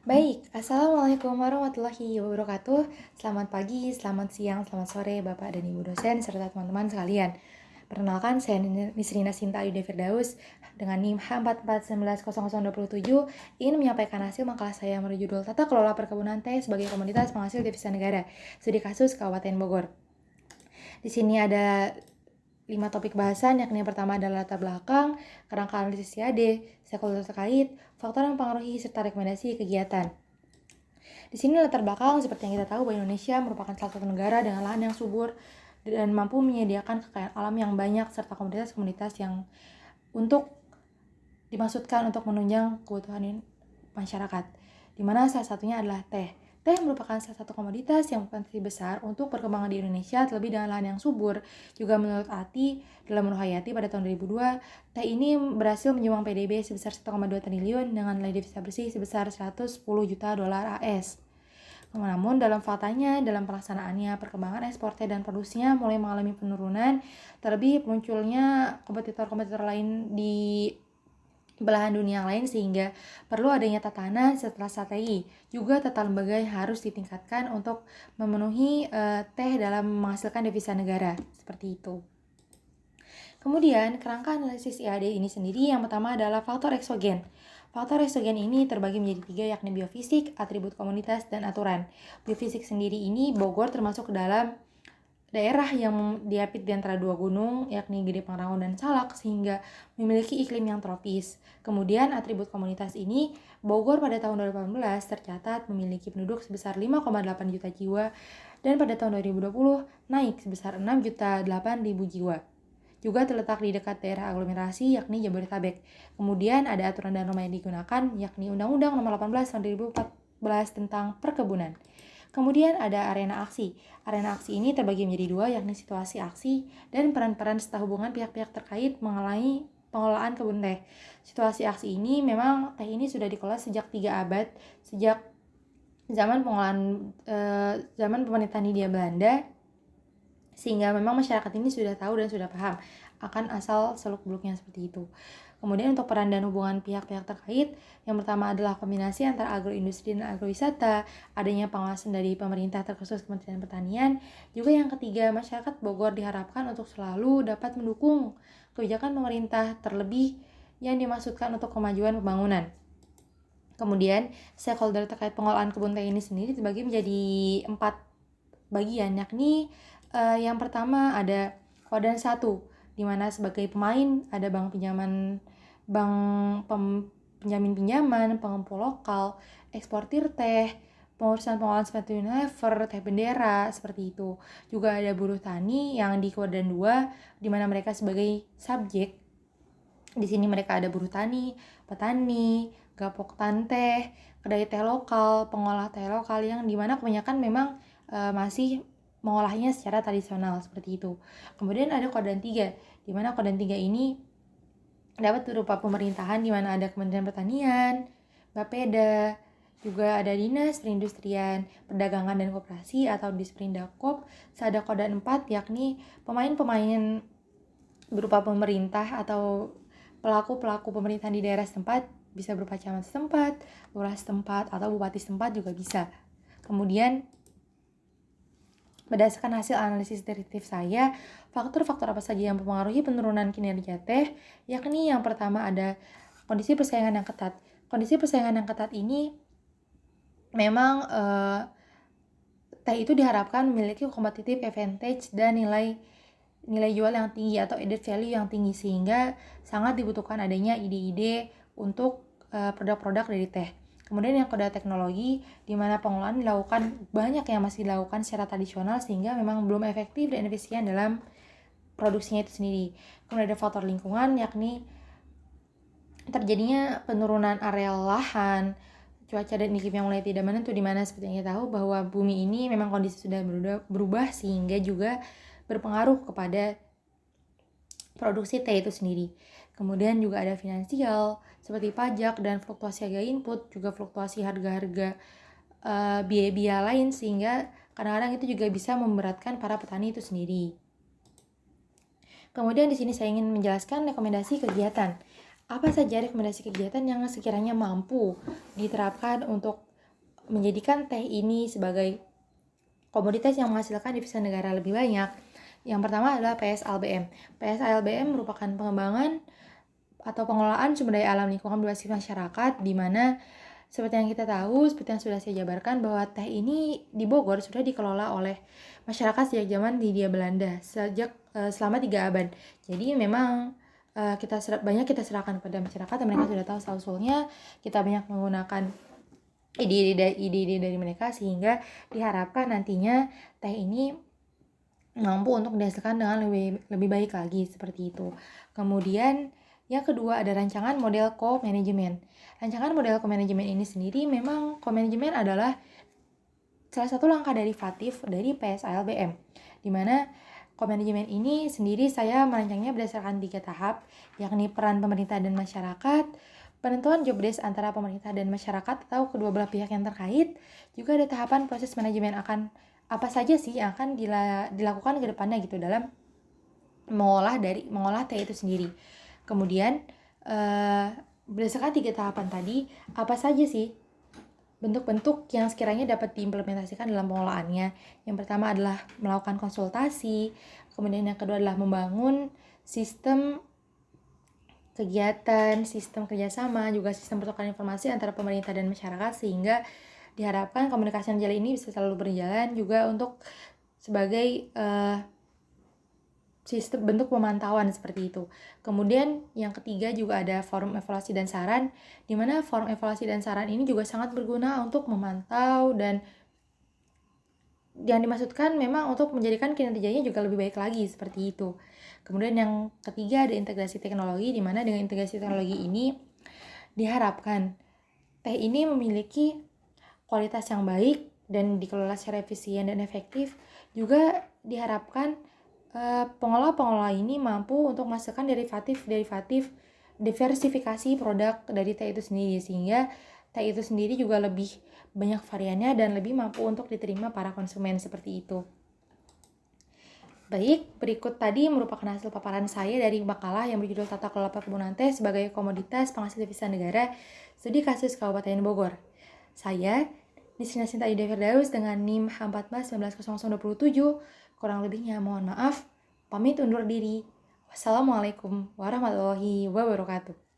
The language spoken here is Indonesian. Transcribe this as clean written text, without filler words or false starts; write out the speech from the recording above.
Baik, Assalamualaikum warahmatullahi wabarakatuh. Selamat pagi, selamat siang, selamat sore Bapak dan Ibu dosen serta teman-teman sekalian. Perkenalkan, saya Nisrina Sinta Yuda Firdaus dengan NIM H4490027 ingin menyampaikan hasil makalah saya berjudul Tata Kelola Perkebunan Teh sebagai Komoditas Penghasil Devisa Negara, Studi Kasus Kabupaten Bogor. Di sini ada 5 topik bahasan, yakni yang pertama adalah latar belakang, kerangka analisis CAD, stakeholder terkait, faktor yang mempengaruhi, serta rekomendasi kegiatan. Di sini latar belakang, seperti yang kita tahu bahwa Indonesia merupakan salah satu negara dengan lahan yang subur dan mampu menyediakan kekayaan alam yang banyak serta komoditas-komoditas yang untuk dimaksudkan untuk menunjang kebutuhan masyarakat, di mana salah satunya adalah teh. Teh merupakan salah satu komoditas yang berpotensi besar untuk perkembangan di Indonesia, terlebih dengan lahan yang subur. Juga menurut ATI dalam Nurhayati pada tahun 2002, teh ini berhasil menyumbang PDB sebesar 1,2 triliun dengan nilai devisa bersih sebesar 110 juta dolar AS. Namun dalam faktanya, dalam pelaksanaannya, perkembangan ekspor teh dan produksinya mulai mengalami penurunan, terlebih munculnya kompetitor-kompetitor lain di belahan dunia yang lain, sehingga perlu adanya tatanan setelah strategi. Juga tata lembaga yang harus ditingkatkan untuk memenuhi teh dalam menghasilkan devisa negara, seperti itu. Kemudian, kerangka analisis IAD ini sendiri yang pertama adalah faktor eksogen. Faktor eksogen ini terbagi menjadi 3, yakni biofisik, atribut komunitas, dan aturan. Biofisik sendiri ini Bogor termasuk ke dalam daerah yang diapit di antara 2 gunung, yakni Gede Pangrango dan Salak, sehingga memiliki iklim yang tropis. Kemudian atribut komunitas ini, Bogor pada tahun 2018 tercatat memiliki penduduk sebesar 5,8 juta jiwa, dan pada tahun 2020 naik sebesar 6.008.000 jiwa. Juga terletak di dekat daerah aglomerasi, yakni Jabodetabek. Kemudian ada aturan dan norma yang digunakan, yakni Undang-Undang Nomor 18 Tahun 2014 tentang Perkebunan. Kemudian ada arena aksi. Arena aksi ini terbagi menjadi 2, yakni situasi aksi dan peran-peran serta hubungan pihak-pihak terkait mengenai pengelolaan kebun teh. Situasi aksi ini memang teh ini sudah dikelola sejak 3 abad, sejak zaman pemerintahan Hindia Belanda, sehingga memang masyarakat ini sudah tahu dan sudah paham akan asal seluk-beluknya seperti itu. Kemudian untuk peran dan hubungan pihak-pihak terkait, yang pertama adalah kombinasi antara agroindustri dan agrowisata, adanya pengawasan dari pemerintah terkhusus Kementerian Pertanian. Juga yang ketiga, masyarakat Bogor diharapkan untuk selalu dapat mendukung kebijakan pemerintah, terlebih yang dimaksudkan untuk kemajuan pembangunan. Kemudian stakeholder terkait pengelolaan kebun teh ini sendiri dibagi menjadi 4 bagian, yakni yang pertama ada Kodan 1, di mana sebagai pemain ada bank penjamin pinjaman, pengumpul lokal, eksportir teh, pengurusan pengolahan seperti Unilever, teh bendera, seperti itu. Juga ada buruh tani yang di Kodan 2, di mana mereka sebagai subjek. Di sini mereka ada buruh tani, petani, gapok teh, kedai teh lokal, pengolah teh lokal, yang dimana kebanyakan memang masih mengolahnya secara tradisional seperti itu. Kemudian ada Kodan 3, di mana Kodan 3 ini dapat berupa pemerintahan, di mana ada Kementerian Pertanian, Bapeda, juga ada Dinas Perindustrian, Perdagangan dan Koperasi atau Disperindakop. Ada Kodan 4, yakni pemain-pemain berupa pemerintah atau pelaku-pelaku pemerintahan di daerah setempat, bisa berupa camat setempat, lurah setempat, atau bupati setempat juga bisa. Kemudian berdasarkan hasil analisis derivatif saya, faktor-faktor apa saja yang mempengaruhi penurunan kinerja teh, yakni yang pertama ada kondisi persaingan yang ketat. Kondisi persaingan yang ketat ini memang teh itu diharapkan memiliki competitive advantage dan nilai jual yang tinggi atau added value yang tinggi, sehingga sangat dibutuhkan adanya ide-ide untuk produk-produk dari teh. Kemudian yang kedua teknologi, di mana pengolahan dilakukan banyak yang masih dilakukan secara tradisional, sehingga memang belum efektif dan efisien dalam produksinya itu sendiri. Kemudian ada faktor lingkungan, yakni terjadinya penurunan areal lahan, cuaca dan iklim yang mulai tidak menentu, di mana seperti yang kita tahu bahwa bumi ini memang kondisi sudah berubah, sehingga juga berpengaruh kepada produksi teh itu sendiri. Kemudian juga ada finansial seperti pajak dan fluktuasi harga input, juga fluktuasi harga-harga biaya-biaya lain, sehingga kadang-kadang itu juga bisa memberatkan para petani itu sendiri. Kemudian di sini saya ingin menjelaskan rekomendasi kegiatan. Apa saja rekomendasi kegiatan yang sekiranya mampu diterapkan untuk menjadikan teh ini sebagai komoditas yang menghasilkan devisa negara lebih banyak. Yang pertama adalah PSALBM. PSALBM merupakan pengembangan atau pengelolaan sumber daya alam lingkungan berbasis masyarakat, di mana seperti yang kita tahu, seperti yang sudah saya jabarkan, bahwa teh ini di Bogor sudah dikelola oleh masyarakat sejak zaman Hindia Belanda, selama 3 abad. Jadi memang banyak kita serahkan kepada masyarakat, dan mereka sudah tahu asal-usulnya. Kita banyak menggunakan ide-ide dari mereka, sehingga diharapkan nantinya teh ini mampu untuk dihasilkan dengan lebih baik lagi, seperti itu. Kemudian yang kedua ada rancangan model co-management. Rancangan model co-management ini sendiri, memang co-management adalah salah satu langkah derivatif dari PSALBM, di mana co-management ini sendiri saya merancangnya berdasarkan 3 tahap, yakni peran pemerintah dan masyarakat, penentuan job desk antara pemerintah dan masyarakat atau kedua belah pihak yang terkait, juga ada tahapan proses manajemen akan apa saja sih yang akan dilakukan ke depannya gitu dalam mengolah teh itu sendiri. Kemudian berdasarkan 3 tahapan tadi, apa saja sih bentuk-bentuk yang sekiranya dapat diimplementasikan dalam pengolahannya. Yang pertama adalah melakukan konsultasi, kemudian yang kedua adalah membangun sistem kegiatan, sistem kerjasama, juga sistem pertukaran informasi antara pemerintah dan masyarakat, sehingga diharapkan komunikasi yang jalan ini bisa selalu berjalan, juga untuk sebagai sistem bentuk pemantauan seperti itu. Kemudian yang ketiga juga ada forum evaluasi dan saran, di mana forum evaluasi dan saran ini juga sangat berguna untuk memantau, dan yang dimaksudkan memang untuk menjadikan kinerjanya juga lebih baik lagi, seperti itu. Kemudian yang ketiga ada integrasi teknologi, di mana dengan integrasi teknologi ini diharapkan teh ini memiliki kualitas yang baik dan dikelola secara efisien dan efektif. Juga diharapkan pengelola ini mampu untuk menghasilkan diversifikasi produk dari teh itu sendiri, sehingga teh itu sendiri juga lebih banyak variannya dan lebih mampu untuk diterima para konsumen, seperti itu. Baik, berikut tadi merupakan hasil paparan saya dari makalah yang berjudul Tata Kelola Perkebunan Teh sebagai Komoditas Penghasil Devisa Negara, Studi Kasus Kabupaten Bogor. Saya, Nisrina Sinta Yuda Firdaus dengan NIM H14 190027, kurang lebihnya mohon maaf, pamit undur diri. Wassalamualaikum warahmatullahi wabarakatuh.